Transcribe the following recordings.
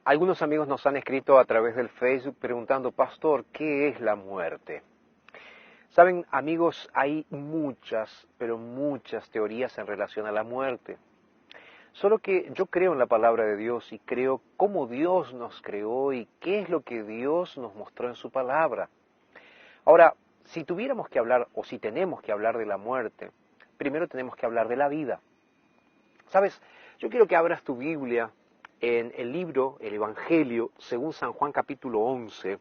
Algunos amigos nos han escrito a través del Facebook preguntando, Pastor, ¿qué es la muerte? Saben, amigos, hay muchas, pero muchas teorías en relación a la muerte. Solo que yo creo en la palabra de Dios y creo cómo Dios nos creó y qué es lo que Dios nos mostró en su palabra. Ahora, si tuviéramos que hablar o si tenemos que hablar de la muerte, primero tenemos que hablar de la vida. ¿Sabes? Yo quiero que abras tu Biblia en el libro, el Evangelio, según San Juan capítulo 11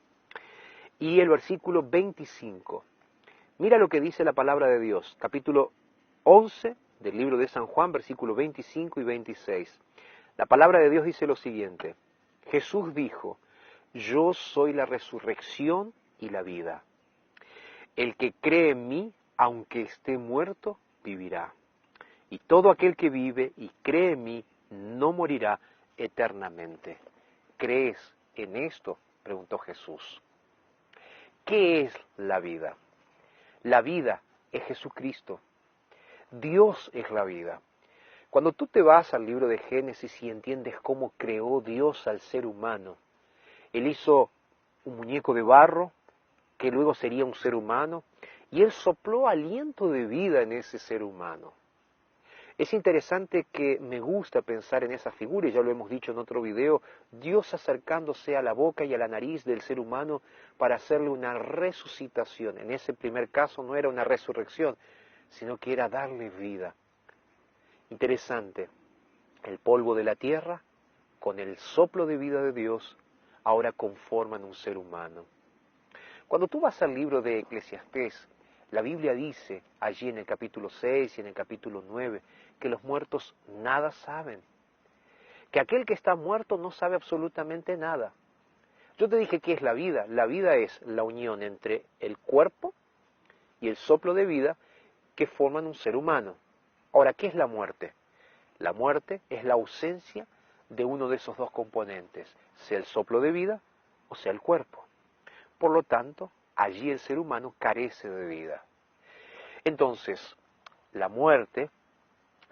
y el versículo 25. Mira lo que dice la palabra de Dios, capítulo 11 del libro de San Juan, versículos 25 y 26. La palabra de Dios dice lo siguiente: Jesús dijo, yo soy la resurrección y la vida. El que cree en mí, aunque esté muerto, vivirá. Y todo aquel que vive y cree en mí, no morirá eternamente. ¿Crees en esto?, preguntó Jesús. ¿Qué es la vida? La vida es Jesucristo. Dios es la vida. Cuando tú te vas al libro de Génesis y entiendes cómo creó Dios al ser humano, Él hizo un muñeco de barro, que luego sería un ser humano, y Él sopló aliento de vida en ese ser humano. Es interesante que me gusta pensar en esa figura, y ya lo hemos dicho en otro video, Dios acercándose a la boca y a la nariz del ser humano para hacerle una resucitación. En ese primer caso no era una resurrección, sino que era darle vida. Interesante, el polvo de la tierra, con el soplo de vida de Dios, ahora conforman un ser humano. Cuando tú vas al libro de Eclesiastés, la Biblia dice, allí en el capítulo 6 y en el capítulo 9, que los muertos nada saben. Que aquel que está muerto no sabe absolutamente nada. Yo te dije, ¿qué es la vida? La vida es la unión entre el cuerpo y el soplo de vida que forman un ser humano. Ahora, ¿qué es la muerte? La muerte es la ausencia de uno de esos dos componentes, sea el soplo de vida o sea el cuerpo. Por lo tanto, allí el ser humano carece de vida. Entonces, la muerte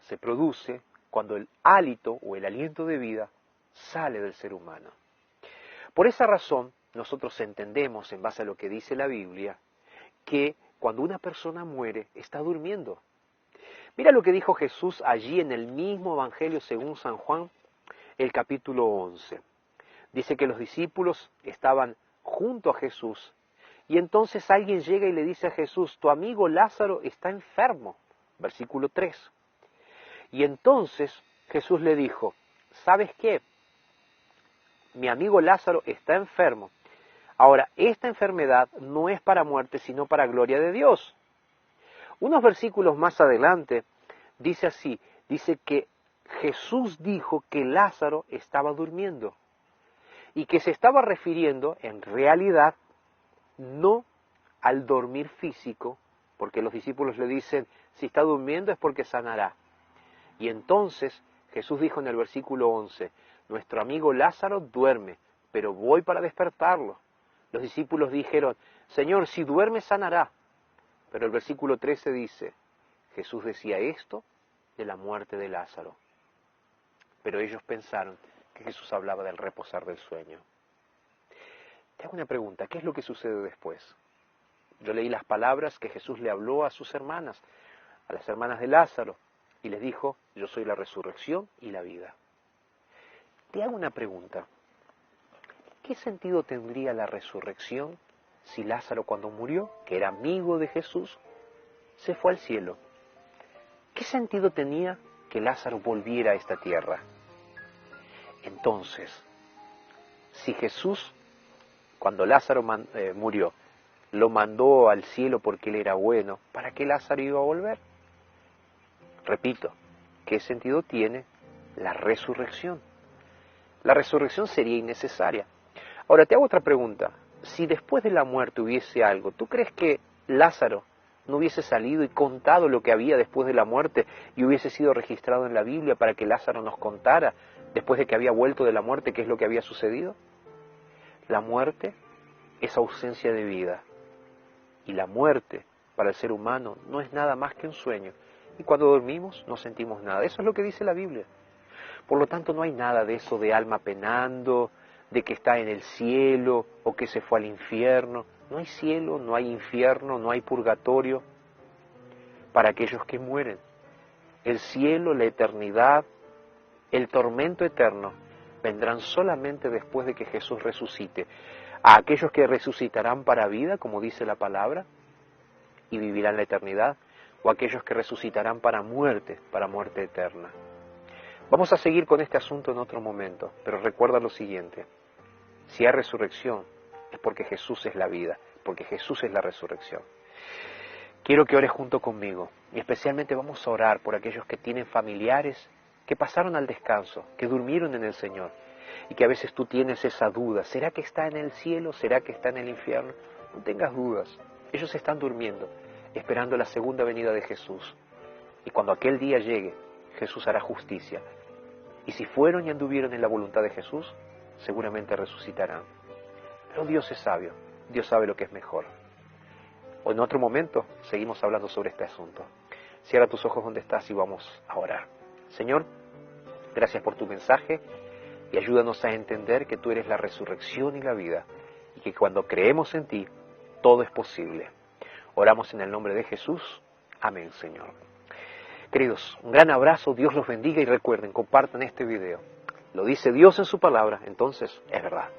se produce cuando el hálito o el aliento de vida sale del ser humano. Por esa razón, nosotros entendemos, en base a lo que dice la Biblia, que cuando una persona muere, está durmiendo. Mira lo que dijo Jesús allí en el mismo Evangelio según San Juan, el capítulo 11. Dice que los discípulos estaban junto a Jesús, y entonces alguien llega y le dice a Jesús, tu amigo Lázaro está enfermo, versículo 3. Y entonces Jesús le dijo, ¿sabes qué? Mi amigo Lázaro está enfermo. Ahora, esta enfermedad no es para muerte, sino para gloria de Dios. Unos versículos más adelante dice así, dice que Jesús dijo que Lázaro estaba durmiendo y que se estaba refiriendo en realidad no al dormir físico, porque los discípulos le dicen, si está durmiendo es porque sanará. Y entonces Jesús dijo en el versículo 11, nuestro amigo Lázaro duerme, pero voy para despertarlo. Los discípulos dijeron, Señor, si duerme sanará. Pero el versículo 13 dice, Jesús decía esto de la muerte de Lázaro. Pero ellos pensaron que Jesús hablaba del reposar del sueño. Te hago una pregunta, ¿qué es lo que sucede después? Yo leí las palabras que Jesús le habló a sus hermanas, a las hermanas de Lázaro, y les dijo, yo soy la resurrección y la vida. Te hago una pregunta, ¿qué sentido tendría la resurrección si Lázaro cuando murió, que era amigo de Jesús, se fue al cielo? ¿Qué sentido tenía que Lázaro volviera a esta tierra? Entonces, si Jesús, cuando Lázaro murió, lo mandó al cielo porque él era bueno, ¿para qué Lázaro iba a volver? Repito, ¿qué sentido tiene la resurrección? La resurrección sería innecesaria. Ahora te hago otra pregunta. Si después de la muerte hubiese algo, ¿tú crees que Lázaro no hubiese salido y contado lo que había después de la muerte y hubiese sido registrado en la Biblia para que Lázaro nos contara, después de que había vuelto de la muerte, qué es lo que había sucedido? La muerte es ausencia de vida. Y la muerte para el ser humano no es nada más que un sueño. Y cuando dormimos no sentimos nada. Eso es lo que dice la Biblia. Por lo tanto, no hay nada de eso de alma penando, de que está en el cielo o que se fue al infierno. No hay cielo, no hay infierno, no hay purgatorio para aquellos que mueren. El cielo, la eternidad, el tormento eterno vendrán solamente después de que Jesús resucite. A aquellos que resucitarán para vida, como dice la palabra, y vivirán la eternidad, o aquellos que resucitarán para muerte eterna. Vamos a seguir con este asunto en otro momento, pero recuerda lo siguiente: si hay resurrección, es porque Jesús es la vida, porque Jesús es la resurrección. Quiero que ores junto conmigo, y especialmente vamos a orar por aquellos que tienen familiares que pasaron al descanso, que durmieron en el Señor, y que a veces tú tienes esa duda: ¿será que está en el cielo? ¿Será que está en el infierno? No tengas dudas, ellos están durmiendo, esperando la segunda venida de Jesús. Y cuando aquel día llegue, Jesús hará justicia. Y si fueron y anduvieron en la voluntad de Jesús, seguramente resucitarán. Pero Dios es sabio, Dios sabe lo que es mejor. O en otro momento seguimos hablando sobre este asunto. Cierra tus ojos donde estás y vamos a orar. Señor, gracias por tu mensaje y ayúdanos a entender que tú eres la resurrección y la vida, y que cuando creemos en ti, todo es posible. Oramos en el nombre de Jesús. Amén, Señor. Queridos, un gran abrazo, Dios los bendiga y recuerden, compartan este video. Lo dice Dios en su palabra, entonces es verdad.